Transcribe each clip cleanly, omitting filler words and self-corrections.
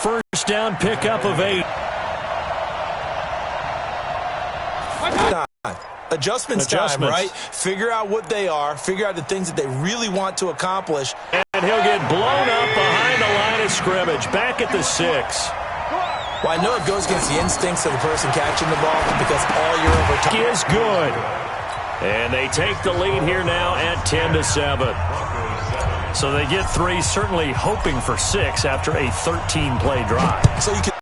first down pickup of 8. Adjustments time, right? Figure out what they are. Figure out the things that they really want to accomplish. And he'll get blown up behind the line of scrimmage, back at the 6. Well, I know it goes against the instincts of the person catching the ball because all year over time is good. And they take the lead here now at 10-7. So they get 3, certainly hoping for 6 after a 13-play drive. So you can.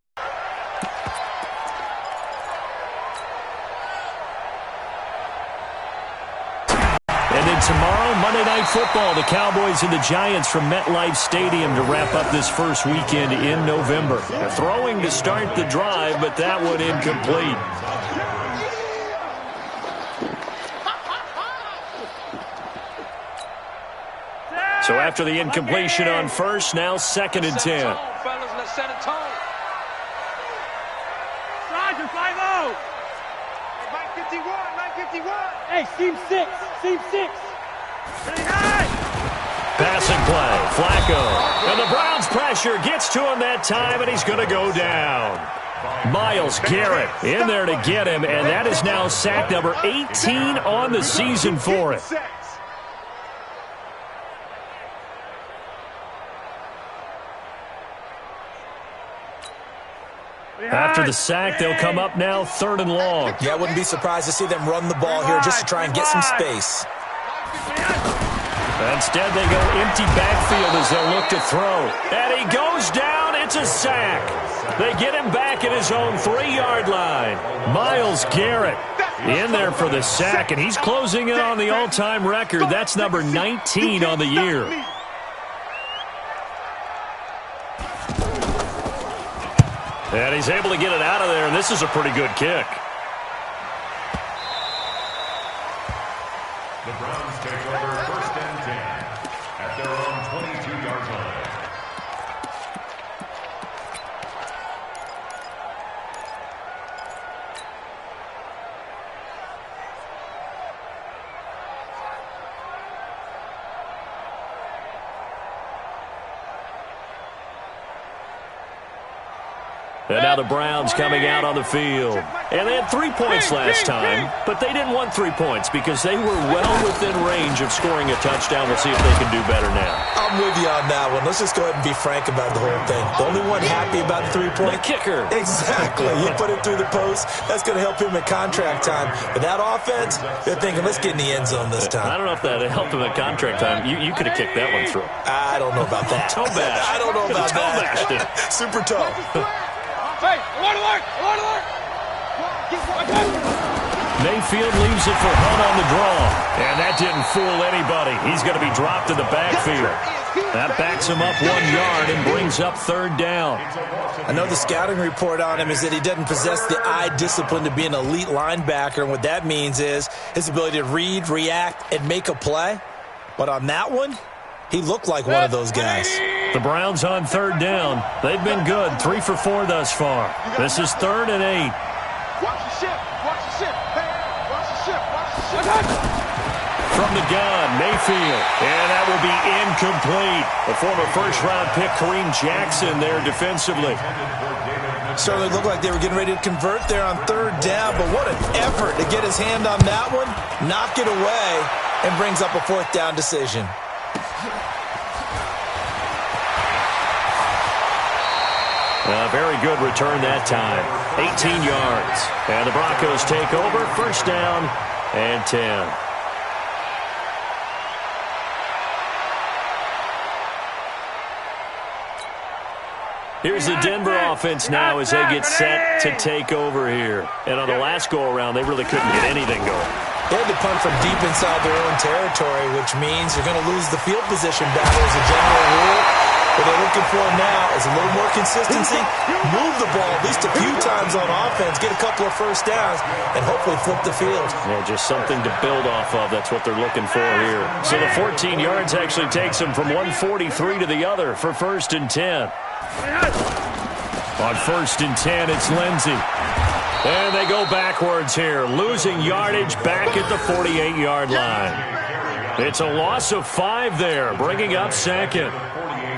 Tomorrow, Monday Night Football, the Cowboys and the Giants from MetLife Stadium to wrap up this first weekend in November. They're throwing to start the drive, but that one incomplete. So after the incompletion on first, now 2nd and 10. Fellas, set a tone. Roger, 5-0. 951. Hey, seam 6. Passing play, Flacco. And the Browns' pressure gets to him that time, and he's going to go down. Myles Garrett in there to get him, and that is now sack number 18 on the season for him. After the sack, they'll come up now 3rd and long. Yeah, I wouldn't be surprised to see them run the ball here just to try and get some space. Instead, they go empty backfield as they'll look to throw. And he goes down. It's a sack. They get him back at his own 3-yard line. Myles Garrett in there for the sack, and he's closing in on the all-time record. That's number 19 on the year. And he's able to get it out of there, and this is a pretty good kick. The Browns take over 1st and 10 at their own 22-yard line. And now the Browns coming out on the field. And they had 3 points last time, but they didn't want 3 points because they were well within range of scoring a touchdown. We'll see if they can do better now. I'm with you on that one. Let's just go ahead and be frank about the whole thing. The only one happy about the 3-point? The kicker. Exactly. He put it through the post. That's going to help him at contract time. But that offense, they're thinking, let's get in the end zone this time. I don't know if that helped him at contract time. You could have kicked that one through. I don't know about that. Toe bash. I don't know about toe that. Bashed it. Super toe. Hey, alert! Mayfield leaves it for Hunt on the draw. And that didn't fool anybody. He's going to be dropped in the backfield. That backs him up 1 yard and brings up 3rd down. I know the scouting report on him is that he doesn't possess the eye discipline to be an elite linebacker. And what that means is his ability to read, react, and make a play. But on that one, he looked like one of those guys. The Browns on 3rd down. They've been good. 3 for 4 thus far. This is 3rd and 8. Watch the ship. From the gun, Mayfield. And that will be incomplete. The former first-round pick, Kareem Jackson, there defensively. Certainly looked like they were getting ready to convert there on 3rd down, but what an effort to get his hand on that one, knock it away, and brings up a 4th down decision. A very good return that time. 18 yards. And the Broncos take over. 1st down and 10. Here's the Denver offense now as they get set to take over here. And on the last go-around, they really couldn't get anything going. They had to punt from deep inside their own territory, which means you're going to lose the field position battle as a general rule. What they're looking for now is a little more consistency, move the ball at least a few times on offense, get a couple of 1st downs, and hopefully flip the field. Yeah, just something to build off of. That's what they're looking for here. So the 14 yards actually takes them from 143 to the other for 1st and 10. On 1st and 10, it's Lindsey. And they go backwards here, losing yardage back at the 48-yard line. It's a loss of 5 there, bringing up 2nd.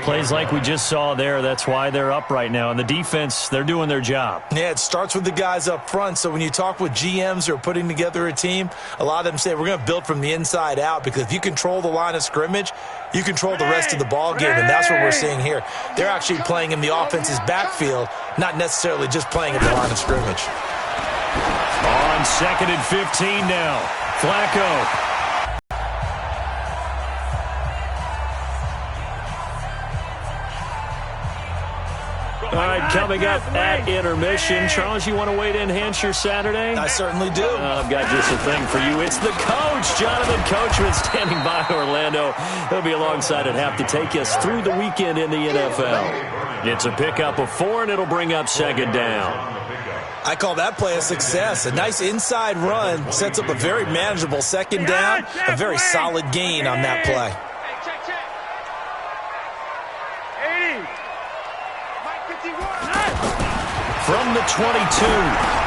Plays like we just saw there, that's why they're up right now. And the defense, they're doing their job. Yeah, it starts with the guys up front. So when you talk with GMs who are putting together a team, a lot of them say we're going to build from the inside out, because if you control the line of scrimmage, you control the rest of the ball game, and that's what we're seeing here. They're actually playing in the offense's backfield, not necessarily just playing at the line of scrimmage. On 2nd and 15 now, Flacco. All right, coming up at intermission. Charles, you want to wait to enhance your Saturday? I certainly do. I've got just a thing for you. It's the coach, Jonathan Coachman, standing by Orlando. He'll be alongside at half to take us through the weekend in the NFL. It's a pickup of 4, and it'll bring up 2nd down. I call that play a success. A nice inside run sets up a very manageable 2nd down, a very solid gain on that play. From the 22,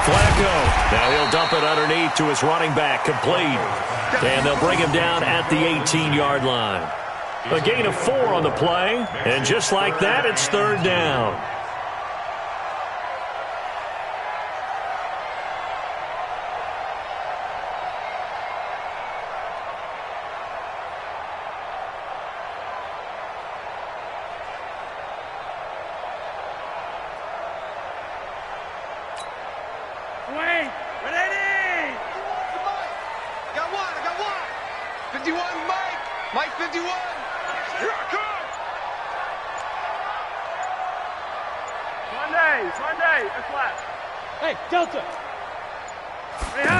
Flacco. Now he'll dump it underneath to his running back, complete. And they'll bring him down at the 18-yard line. A gain of 4 on the play, and just like that, it's 3rd down. Hey, Delta.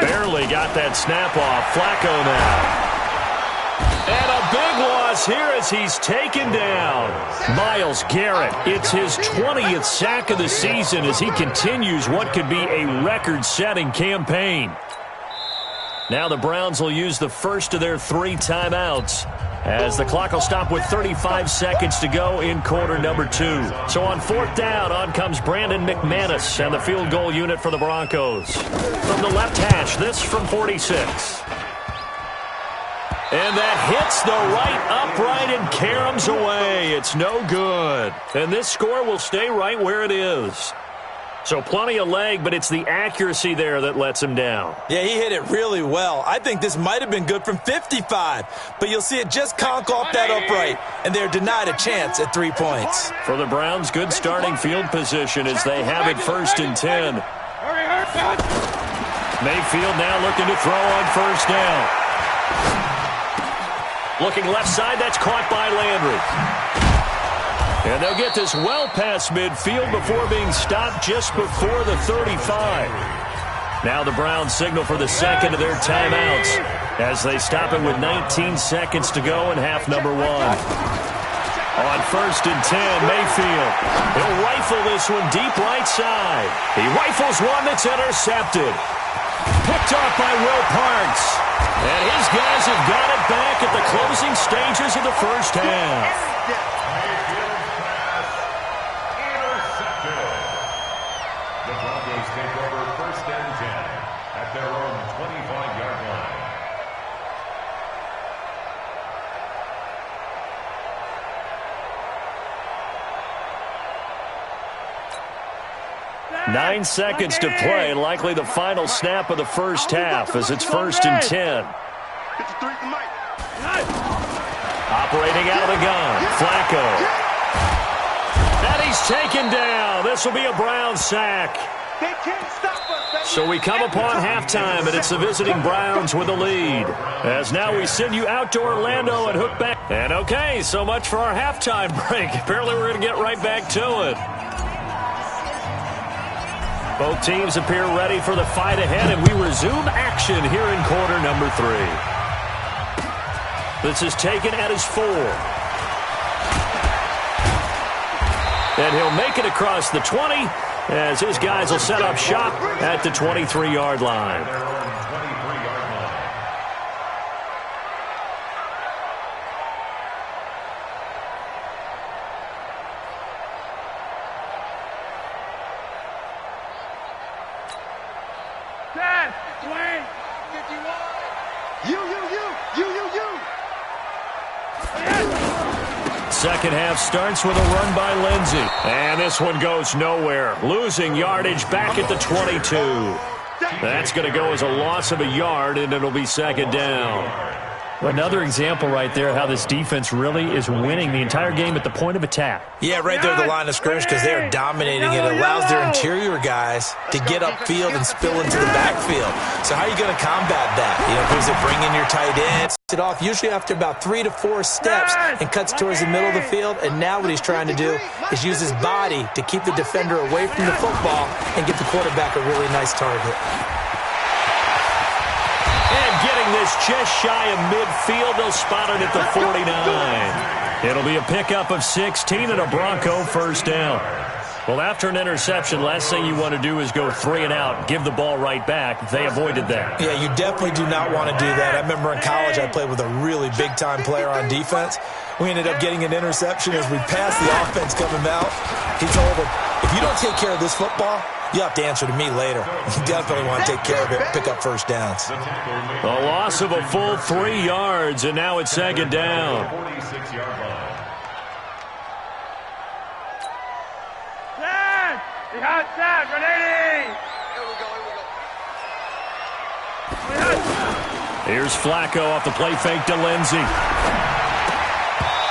Barely got that snap off. Flacco now. And a big loss here as he's taken down. Myles Garrett, it's his 20th sack of the season as he continues what could be a record-setting campaign. Now the Browns will use the first of their 3 timeouts, as the clock will stop with 35 seconds to go in quarter number 2. So on 4th down, on comes Brandon McManus and the field goal unit for the Broncos. From the left hash, this from 46. And that hits the right upright and caroms away. It's no good. And this score will stay right where it is. So plenty of leg, but it's the accuracy there that lets him down. Yeah, he hit it really well. I think this might have been good from 55, but you'll see it just conk off that upright, and they're denied a chance at 3 points. For the Browns, good starting field position as they have it 1st and 10. Mayfield now looking to throw on 1st down. Looking left side, that's caught by Landry. And they'll get this well past midfield before being stopped just before the 35. Now the Browns signal for the 2nd of their timeouts as they stop it with 19 seconds to go in half number 1. On 1st and 10, Mayfield. He'll rifle this one deep right side. He rifles one that's intercepted. Picked off by Will Parks. And his guys have got it back at the closing stages of the first half. Take over 1st and 10 at their own 25-yard line. 9 seconds to play, likely the final snap of the first half as it's 1st and 10. Operating out of the gun, Flacco. And he's taken down. This will be a Brown sack. So we come upon halftime, and it's the visiting Browns with a lead. As now we send you out to Orlando and hook back. And okay, so much for our halftime break. Apparently we're going to get right back to it. Both teams appear ready for the fight ahead, and we resume action here in quarter number 3. This is taken at his 4. And he'll make it across the 20. As his guys will set up shop at the 23-yard line. Dad, Dwayne, 51. You. second half starts with a run by Lindsey. And this one goes nowhere. Losing yardage back at the 22. That's going to go as a loss of a yard, and it'll be second down. Another example right there how this defense really is winning the entire game at the point of attack. Yeah, right there at the line of scrimmage because they are dominating. It allows their interior guys to get upfield and spill into the backfield. So how are you going to combat that? You know, does it bring in your tight end? It off usually after about 3 to 4 steps and cuts towards the middle of the field. And now what he's trying to do is use his body to keep the defender away from the football and give the quarterback a really nice target. And getting this just shy of midfield, they'll spot it at the 49. It'll be a pickup of 16 and a Bronco first down. Well, after an interception, last thing you want to do is go 3 and out, give the ball right back. They avoided that. Yeah, you definitely do not want to do that. I remember in college I played with a really big-time player on defense. We ended up getting an interception as we passed the offense coming out. He told him, if you don't take care of this football, you'll have to answer to me later. You definitely want to take care of it, pick up first downs. A loss of a full 3 yards, and now it's second down. 46-yard line. Outside, ready! Here's Flacco off the play fake to Lindsey.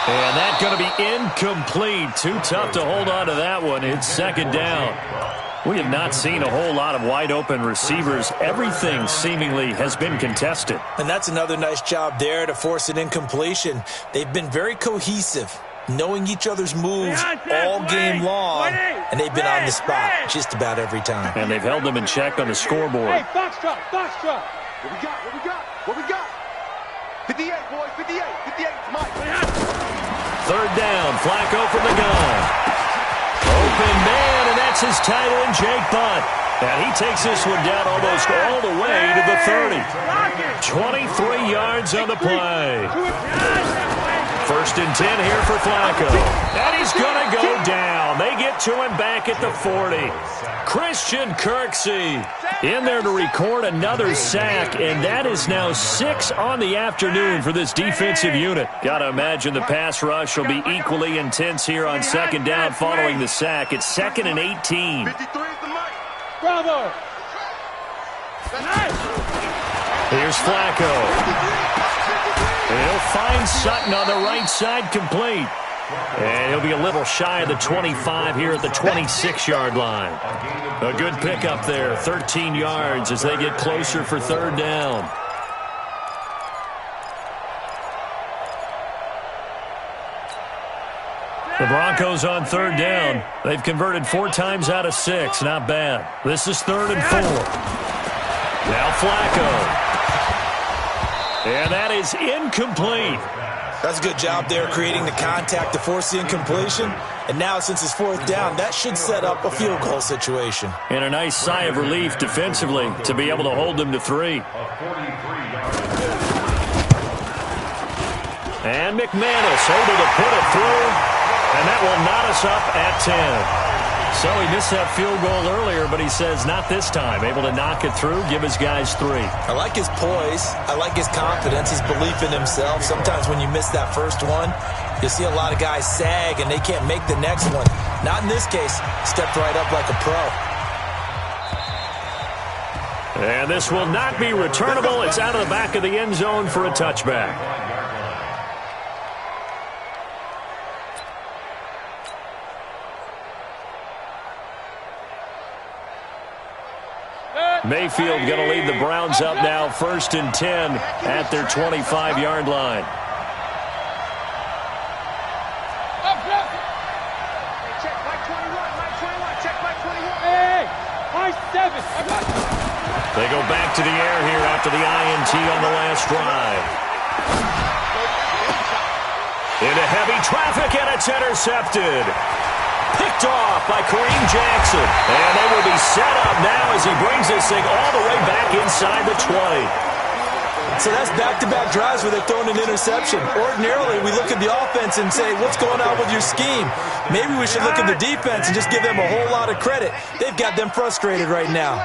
And that's going to be incomplete. Too tough to hold on to that one. It's second down. We have not seen a whole lot of wide-open receivers. Everything seemingly has been contested. And that's another nice job there to force an incompletion. They've been very cohesive, knowing each other's moves all game long, and they've been on the spot just about every time. And they've held them in check on the scoreboard. Hey, box truck, box truck. What we got? What we got? What we got? 58, boys, 58. 58, Mike. Third down, Flacco from the gun. Open man, and that's his tight end, Jake Butt. And he takes this one down almost all the way to the 30. 23 yards on the play. First and 10 here for Flacco. And he's going to go down. They get to him back at the 40. Christian Kirksey in there to record another sack, and that is now 6 on the afternoon for this defensive unit. Got to imagine the pass rush will be equally intense here on second down following the sack. It's 2nd and 18. Bravo! Here's Flacco. He'll find Sutton on the right side, complete. And he'll be a little shy of the 25 here at the 26-yard line. A good pickup there, 13 yards as they get closer for third down. The Broncos on third down. They've converted 4 times out of 6. Not bad. This is 3rd and 4. Now Flacco. And that is incomplete. That's a good job there creating the contact to force the incompletion. And now since it's 4th down, that should set up a field goal situation. And a nice sigh of relief defensively to be able to hold them to 3. And McManus able to put it through. And that will knot us up at 10. So he missed that field goal earlier, but he says not this time. Able to knock it through, give his guys 3. I like his poise. I like his confidence, his belief in himself. Sometimes when you miss that first one, you see a lot of guys sag and they can't make the next one. Not in this case. Stepped right up like a pro. And this will not be returnable. It's out of the back of the end zone for a touchback. Mayfield going to lead the Browns up now, 1st and 10 at their 25-yard line. Check Mike 21, check Mike 21. Hey, Mike 7. They go back to the air here after the INT on the last drive. Into heavy traffic, and it's intercepted. Picked off by Kareem Jackson. And they will be set up now as he brings this thing all the way back inside the 20. So that's back-to-back drives where they're throwing an interception. Ordinarily, we look at the offense and say, what's going on with your scheme? Maybe we should look at the defense and just give them a whole lot of credit. They've got them frustrated right now.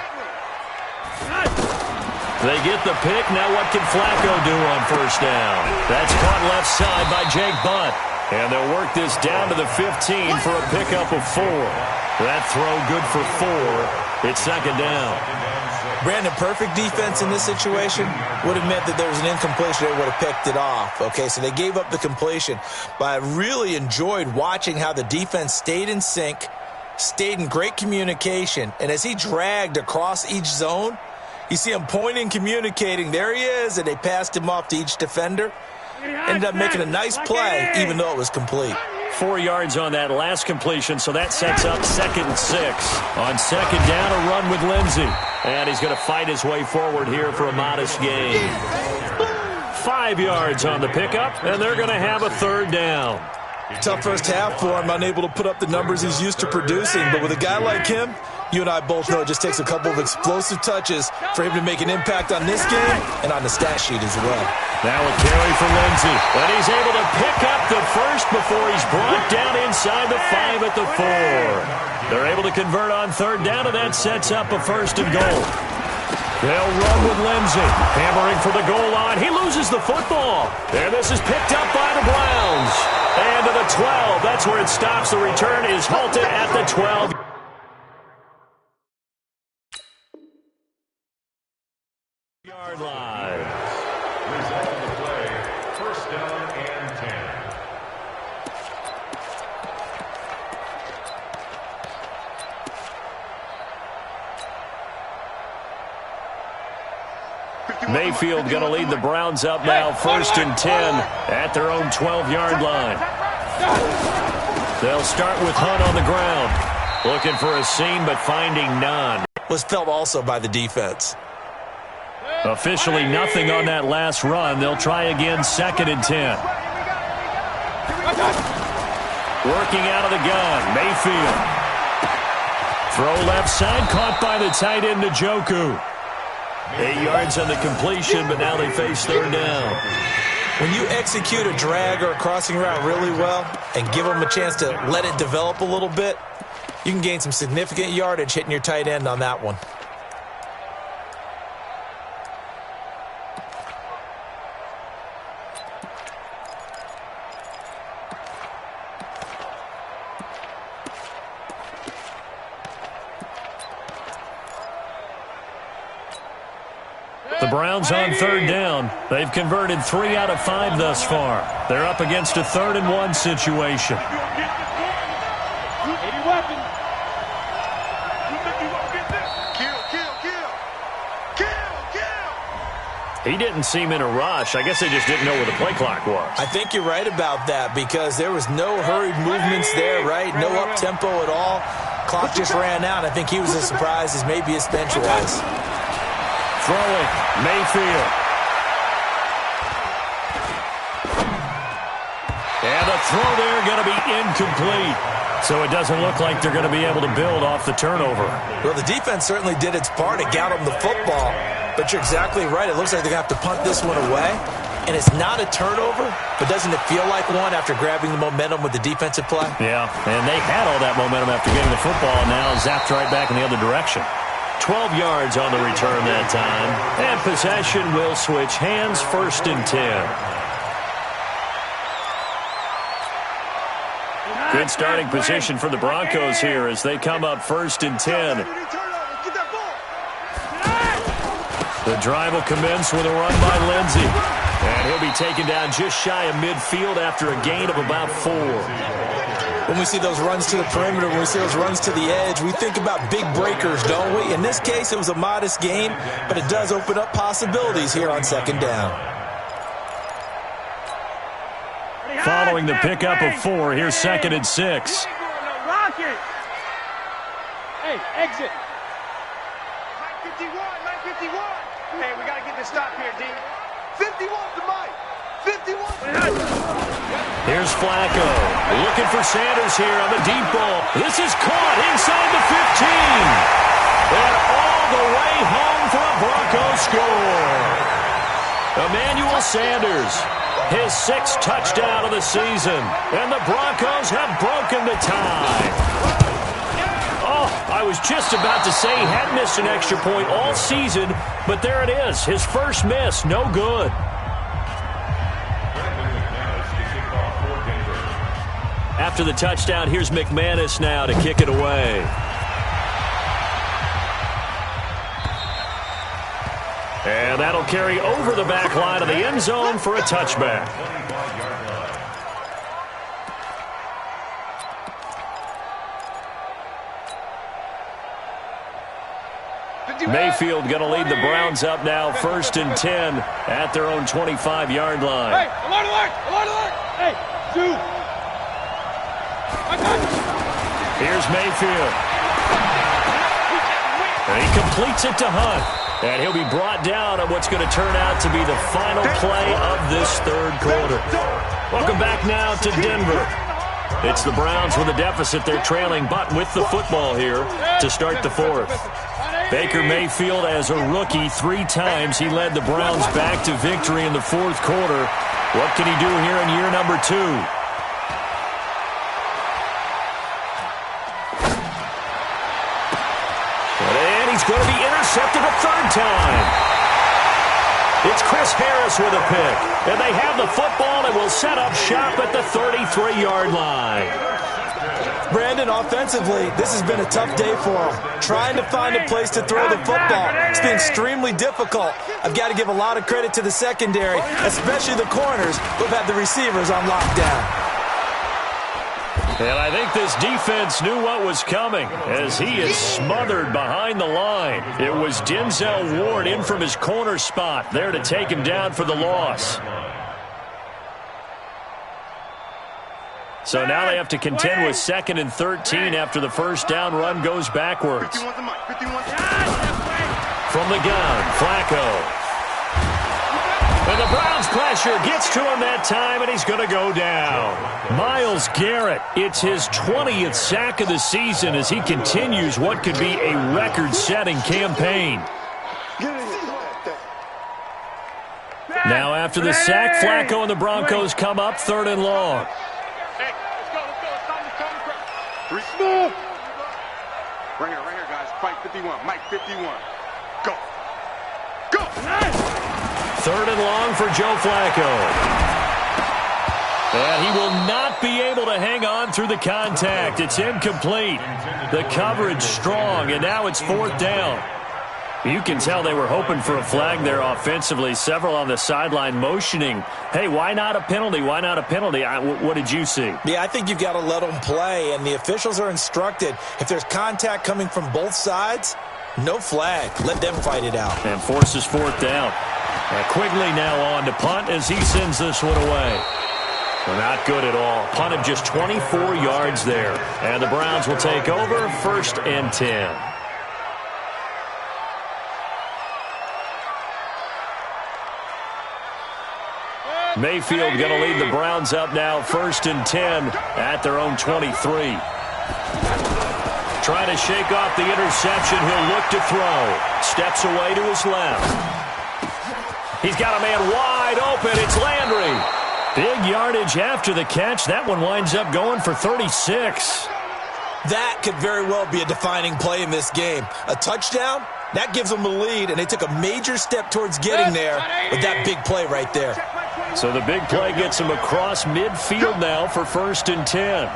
They get the pick. Now what can Flacco do on first down? That's caught left side by Jake Butt. And they'll work this down to the 15 for a pickup of 4. That throw good for 4. It's second down. Brandon, perfect defense in this situation would have meant that there was an incompletion. They would have picked it off. Okay, so they gave up the completion. But I really enjoyed watching how the defense stayed in sync, stayed in great communication. And as he dragged across each zone, you see him pointing, communicating. There he is, and they passed him off to each defender. Ended up making a nice play, even though it was complete. 4 yards on that last completion, so that sets up 2nd and 6. On second down, a run with Lindsey. And he's going to fight his way forward here for a modest gain. 5 yards on the pickup, and they're going to have a 3rd down. Tough first half for him, unable to put up the numbers he's used to producing. But with a guy like him, you and I both know it just takes a couple of explosive touches for him to make an impact on this game and on the stat sheet as well. Now a carry for Lindsey. And he's able to pick up the first before he's brought down inside the 5 at the 4. They're able to convert on 3rd down, and that sets up a 1st and goal. They'll run with Lindsey. Hammering for the goal line. He loses the football. And this is picked up by the Browns. And to the 12. That's where it stops. The return is halted at the 12. Yard line. Result of the play, 1st down and 10. Mayfield going to lead the Browns up now, 1st and 10 at their own 12-yard line. They'll start with Hunt on the ground. Looking for a seam, but finding none. Was felt also by the defense. Officially nothing on that last run. They'll try again, 2nd and 10. Working out of the gun, Mayfield. Throw left side, caught by the tight end, Njoku. 8 yards on the completion, but now they face 3rd down. When you execute a drag or a crossing route really well and give them a chance to let it develop a little bit, you can gain some significant yardage hitting your tight end on that one. The Browns on 3rd down. They've converted 3 out of 5 thus far. They're up against a 3rd and 1 situation. He didn't seem in a rush. I guess they just didn't know where the play clock was. I think you're right about that because there was no hurried movements there, right? No up-tempo at all. Clock just ran out. I think he was as surprised as maybe his bench was. Throwing, Mayfield. And the throw there going to be incomplete. So it doesn't look like they're going to be able to build off the turnover. Well, the defense certainly did its part to get them the football. But you're exactly right. It looks like they're going to have to punt this one away. And it's not a turnover, but doesn't it feel like one after grabbing the momentum with the defensive play? Yeah, and they had all that momentum after getting the football, and now zapped right back in the other direction. 12 yards on the return that time. And possession will switch hands, 1st and 10. Good starting position for the Broncos here as they come up 1st and 10. The drive will commence with a run by Lindsey. And he'll be taken down just shy of midfield after a gain of about 4. When we see those runs to the perimeter, when we see those runs to the edge, we think about big breakers, don't we? In this case, it was a modest gain, but it does open up possibilities here on 2nd down. Following the pickup of 4, here's 2nd and 6. Hey, exit. 951. Hey, we got to get this stop here, D. 51 to Mike. 51. Here's Flacco. Looking for Sanders here on the deep ball. This is caught inside the 15. And all the way home for a Broncos score. Emmanuel Sanders, his 6th touchdown of the season. And the Broncos have broken the tie. Oh, I was just about to say he hadn't missed an extra point all season, but there it is. His first miss, no good. After the touchdown, here's McManus now to kick it away. And that'll carry over the back line of the end zone for a touchback. Mayfield going to lead the Browns up now, 1st and 10 at their own 25-yard line. Hey, alert, alert, alert, alert. Hey, shoot. Here's Mayfield. And he completes it to Hunt. And he'll be brought down on what's going to turn out to be the final play of this third quarter. Welcome back now to Denver. It's the Browns with a deficit. They're trailing, but with the football here to start the fourth. Baker Mayfield, as a rookie, 3 times he led the Browns back to victory in the fourth quarter. What can he do here in year number 2? And he's going to be intercepted a 3rd time. It's Chris Harris with a pick. And they have the football and will set up shop at the 33-yard line. Brandon, offensively, this has been a tough day for him. Trying to find a place to throw the football. It's been extremely difficult. I've got to give a lot of credit to the secondary, especially the corners who've had the receivers on lockdown. And I think this defense knew what was coming as he is smothered behind the line. It was Denzel Ward in from his corner spot there to take him down for the loss. So now they have to contend with 2nd and 13 after the first down run goes backwards. From the gun, Flacco. And the Browns pressure gets to him that time, and he's going to go down. Myles Garrett, it's his 20th sack of the season as he continues what could be a record-setting campaign. Now after the sack, Flacco and the Broncos come up 3rd and long. Right here, guys. Fight 51. Mike 51. Go. Go. 3rd and long for Joe Flacco. And he will not be able to hang on through the contact. It's incomplete. The coverage strong, and now it's 4th down. You can tell they were hoping for a flag there offensively. Several on the sideline motioning, hey, why not a penalty? Why not a penalty? What did you see? Yeah, I think you've got to let them play, and the officials are instructed. If there's contact coming from both sides, no flag. Let them fight it out. And forces 4th down. Quigley now on to punt as he sends this one away. Well, not good at all. Punt of just 24 yards there. And the Browns will take over 1st and 10. Mayfield going to lead the Browns up now 1st and 10 at their own 23. Trying to shake off the interception. He'll look to throw. Steps away to his left. He's got a man wide open. It's Landry. Big yardage after the catch. That one winds up going for 36. That could very well be a defining play in this game. A touchdown, that gives them the lead, and they took a major step towards getting there with that big play right there. So the big play gets him across midfield now for 1st and 10.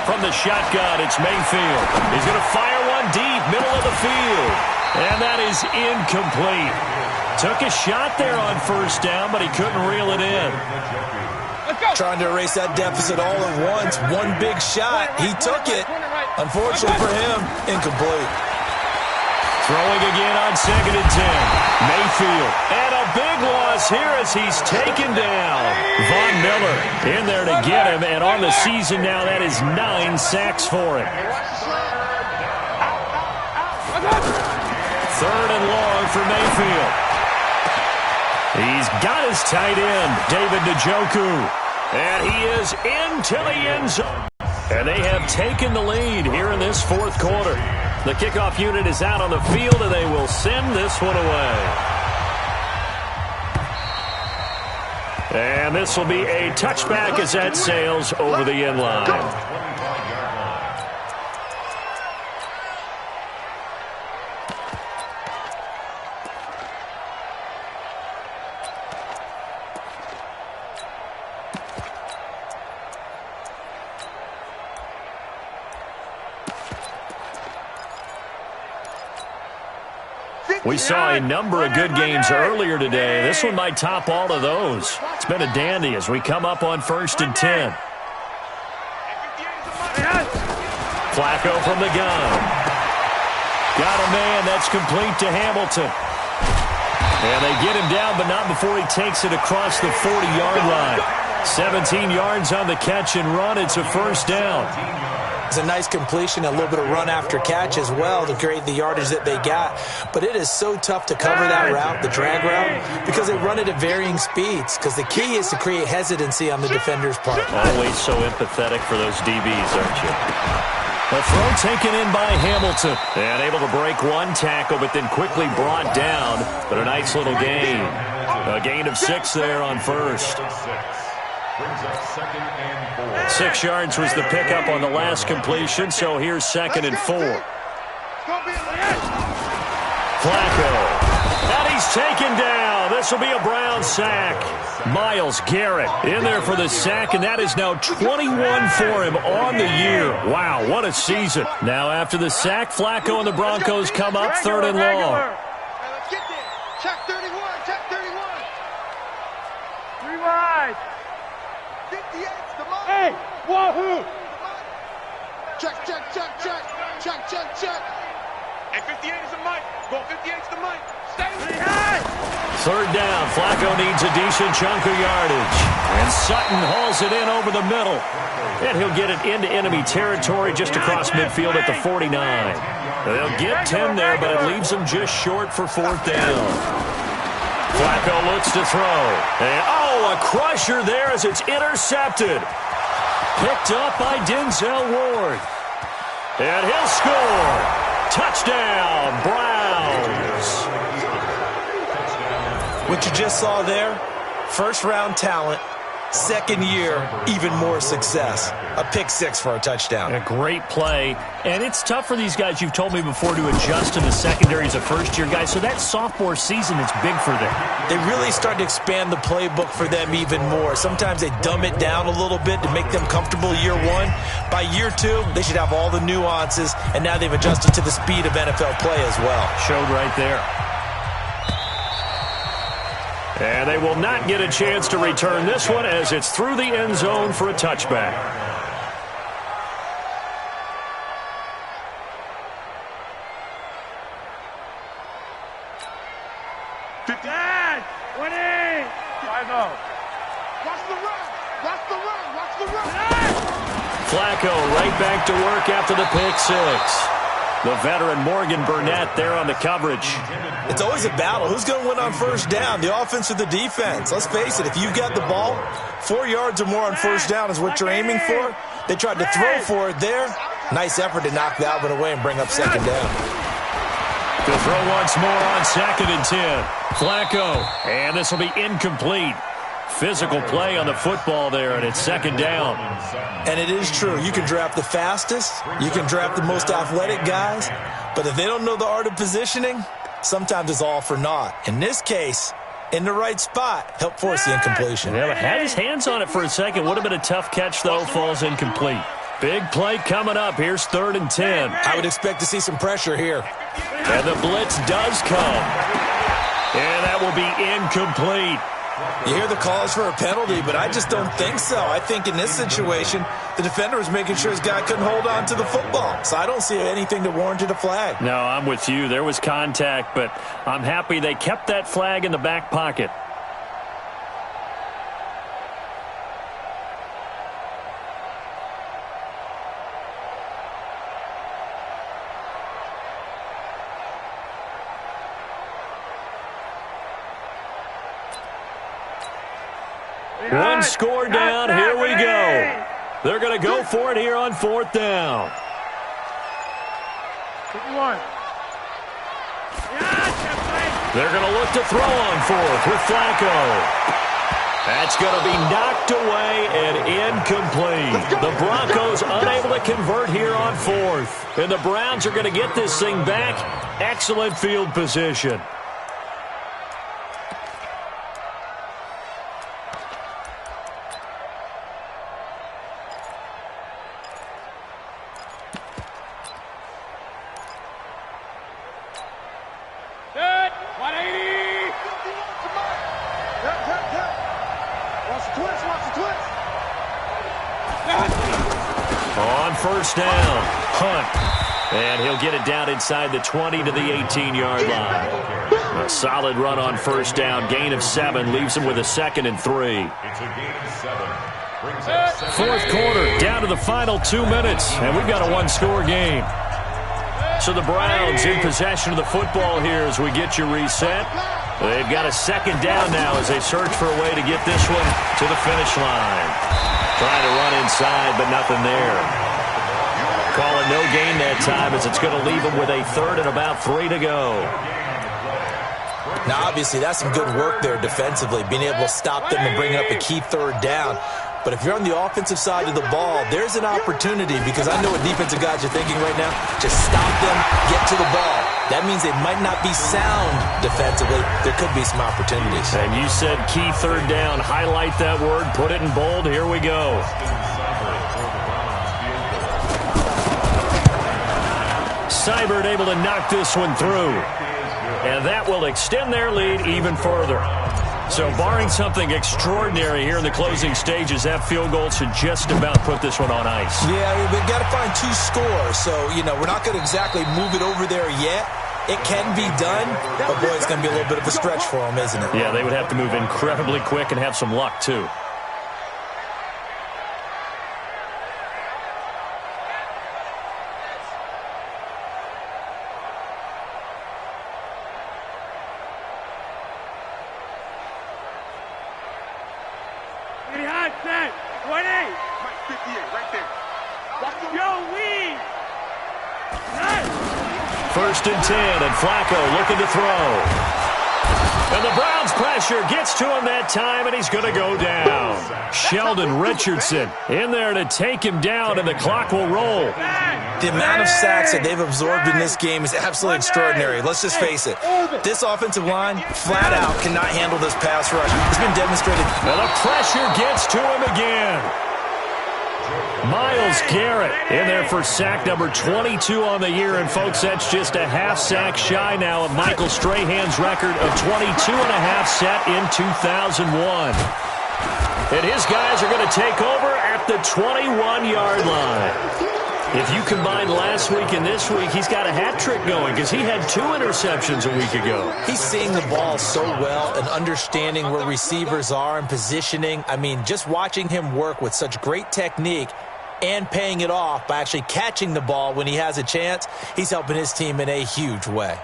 From the shotgun, it's Mayfield. He's going to fire one deep, middle of the field. And that is incomplete. Took a shot there on 1st down, but he couldn't reel it in. Trying to erase that deficit all at once. One big shot. He took it. Unfortunately for him, incomplete. Throwing again on 2nd and 10. Mayfield. And a big loss here as he's taken down. Von Miller in there to get him. And on the season now, that is 9 sacks for him. 3rd and long for Mayfield. He's got his tight end, David Njoku. And he is into the end zone. And they have taken the lead here in this 4th quarter. The kickoff unit is out on the field, and they will send this one away. And this will be a touchback as that sails over the end line. We saw a number of good games earlier today. This one might top all of those. It's been a dandy as we come up on 1st and 10. Flacco from the gun. Got a man. That's complete to Hamilton. And they get him down, but not before he takes it across the 40-yard line. 17 yards on the catch and run. It's a first down. It's a nice completion, a little bit of run after catch as well to create the yardage that they got. But it is so tough to cover that route, the drag route, because they run it at varying speeds. Because the key is to create hesitancy on the defender's part. Always so empathetic for those DBs, aren't you? A throw taken in by Hamilton. And able to break one tackle, but then quickly brought down. But a nice little gain. A gain of 6 there on first. 6 yards was the pickup on the last completion, so here's 2nd and 4. Flacco. And he's taken down. This will be a Brown sack. Myles Garrett in there for the sack, and that is now 21 for him on the year. Wow, what a season. Now after the sack, Flacco and the Broncos come up 3rd and long. Check 31, check 31. 3 wide. 58's the money. Hey, wahoo! Check, check, check, check. Check, check, check. Hey, 58 is the mic. Go, 58's the mic. Stay with it. 3rd down. Flacco needs a decent chunk of yardage. And Sutton hauls it in over the middle. And he'll get it into enemy territory just across midfield at the 49. They'll get 10 there, but it leaves them just short for 4th down. Flacco looks to throw. And, a crusher there as it's intercepted. Picked up by Denzel Ward. And he'll score. Touchdown, Browns. What you just saw there, first-round talent, 2nd year, even more success. A pick 6 for a touchdown. A great play. And it's tough for these guys, you've told me before, to adjust to the secondary as a first-year guy. So that sophomore season is big for them. They really start to expand the playbook for them even more. Sometimes they dumb it down a little bit to make them comfortable year 1. By year 2, they should have all the nuances, and now they've adjusted to the speed of NFL play as well. Showed right there. And they will not get a chance to return this one as it's through the end zone for a touchback. Dad, 20! 5-0. Watch the run. Watch the run. Watch the run. Flacco right back to work after the pick 6. The veteran Morgan Burnett there on the coverage. It's always a battle. Who's going to win on 1st down, the offense or the defense? Let's face it, if you've got the ball, 4 yards or more on 1st down is what you're aiming for. They tried to throw for it there. Nice effort to knock that one away and bring up 2nd down. To throw once more on 2nd and 10. Flacco, and this will be incomplete. Physical play on the football there, and it's 2nd down. And it is true. You can draft the fastest. You can draft the most athletic guys. But if they don't know the art of positioning, sometimes it's all for naught. In this case, in the right spot, help force the incompletion. Yeah, had his hands on it for a second. Would have been a tough catch, though. Falls incomplete. Big play coming up. Here's 3rd and 10. I would expect to see some pressure here. And the blitz does come. And that will be incomplete. You hear the calls for a penalty, but I just don't think so. I think in this situation, the defender was making sure his guy couldn't hold on to the football. So I don't see anything that warranted a flag. No, I'm with you. There was contact, but I'm happy they kept that flag in the back pocket. One score down. Here we go. They're going to go for it here on 4th down. 51. They're going to look to throw on 4th with Flacco. That's going to be knocked away and incomplete. The Broncos unable to convert here on 4th. And the Browns are going to get this thing back. Excellent field position. Yeah! first down. Hunt. And he'll get it down inside the 20 to the 18-yard line. A solid run on first down. Gain of 7 leaves him with a 2nd and 3. It's a gain of 7. Fourth quarter, down to the final 2 minutes, and we've got a one-score game. So the Browns in possession of the football here as we get you reset. They've got a 2nd down now as they search for a way to get this one to the finish line. Trying to run inside, but nothing there. Calling no gain that time as it's going to leave them with a 3rd and about 3 to go. Now, obviously, that's some good work there defensively, being able to stop them and bring up a key 3rd down. But if you're on the offensive side of the ball, there's an opportunity because I know what defensive guys are thinking right now. Just stop them, get to the ball. That means they might not be sound defensively. There could be some opportunities. And you said key 3rd down. Highlight that word. Put it in bold. Here we go. Seibert able to knock this one through. And that will extend their lead even further. So barring something extraordinary here in the closing stages, that field goal should just about put this one on ice. Yeah, we've got to find 2 scores. So, we're not going to exactly move it over there yet. It can be done, but, boy, it's going to be a little bit of a stretch for them, isn't it? Yeah, they would have to move incredibly quick and have some luck, too. First and 10, and Flacco looking to throw. And the Browns pressure gets to him that time, and he's going to go down. Sheldon Richardson in there to take him down, and the clock will roll. The amount of sacks that they've absorbed in this game is absolutely extraordinary. Let's just face it. This offensive line, flat out, cannot handle this pass rush. It's been demonstrated. And the pressure gets to him again. Myles Garrett in there for sack number 22 on the year. And, folks, that's just a half sack shy now of Michael Strahan's record of 22.5 set in 2001. And his guys are going to take over at the 21-yard line. If you combine last week and this week, he's got a hat trick going because he had 2 interceptions a week ago. He's seeing the ball so well and understanding where receivers are and positioning. I mean, just watching him work with such great technique and paying it off by actually catching the ball when he has a chance, he's helping his team in a huge way.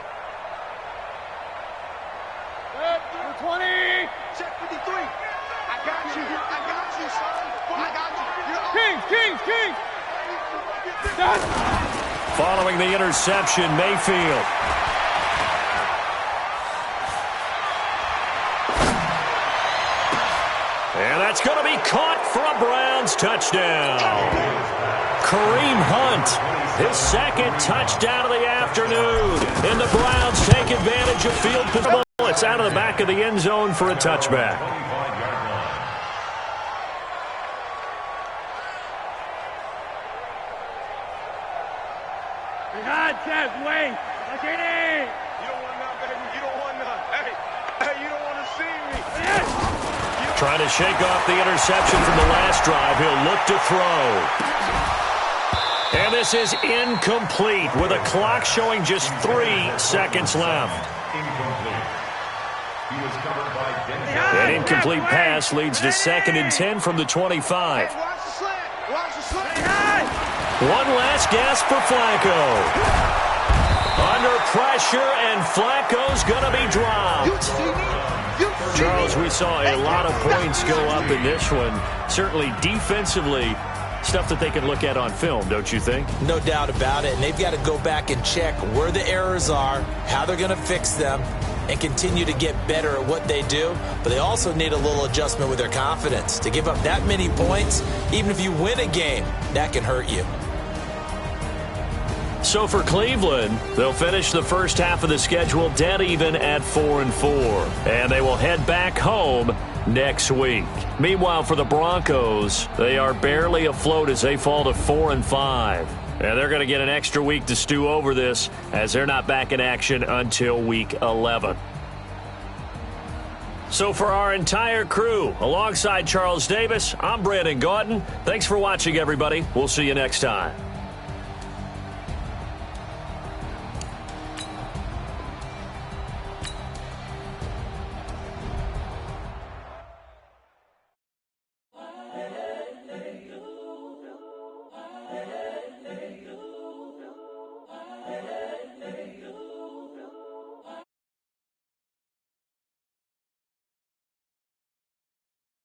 Number 20. Check 53. I got you. I got you, son. I got you. Kings. Following the interception, Mayfield. And that's going to be caught for a Browns touchdown. Kareem Hunt, his 2nd touchdown of the afternoon. And the Browns take advantage of field position. It's out of the back of the end zone for a touchback. Wait. Look at it. You don't want none, baby. You don't want none. Hey, you don't want to see me. Trying to shake off the interception from the last drive. He'll look to throw. And this is incomplete with a clock showing just 3 seconds left. An incomplete pass leads to 2nd and 10 from the 25. Watch the slant. Watch the slant. One last gasp for Flacco. Under pressure, and Flacco's going to be dropped. Charles, we saw a lot of points go up in this one. Certainly defensively, stuff that they can look at on film, don't you think? No doubt about it. And they've got to go back and check where the errors are, how they're going to fix them, and continue to get better at what they do. But they also need a little adjustment with their confidence. To give up that many points, even if you win a game, that can hurt you. So for Cleveland, they'll finish the first half of the schedule dead even at 4-4. And they will head back home next week. Meanwhile, for the Broncos, they are barely afloat as they fall to 4-5. And they're going to get an extra week to stew over this as they're not back in action until week 11. So for our entire crew, alongside Charles Davis, I'm Brandon Gautin. Thanks for watching, everybody. We'll see you next time.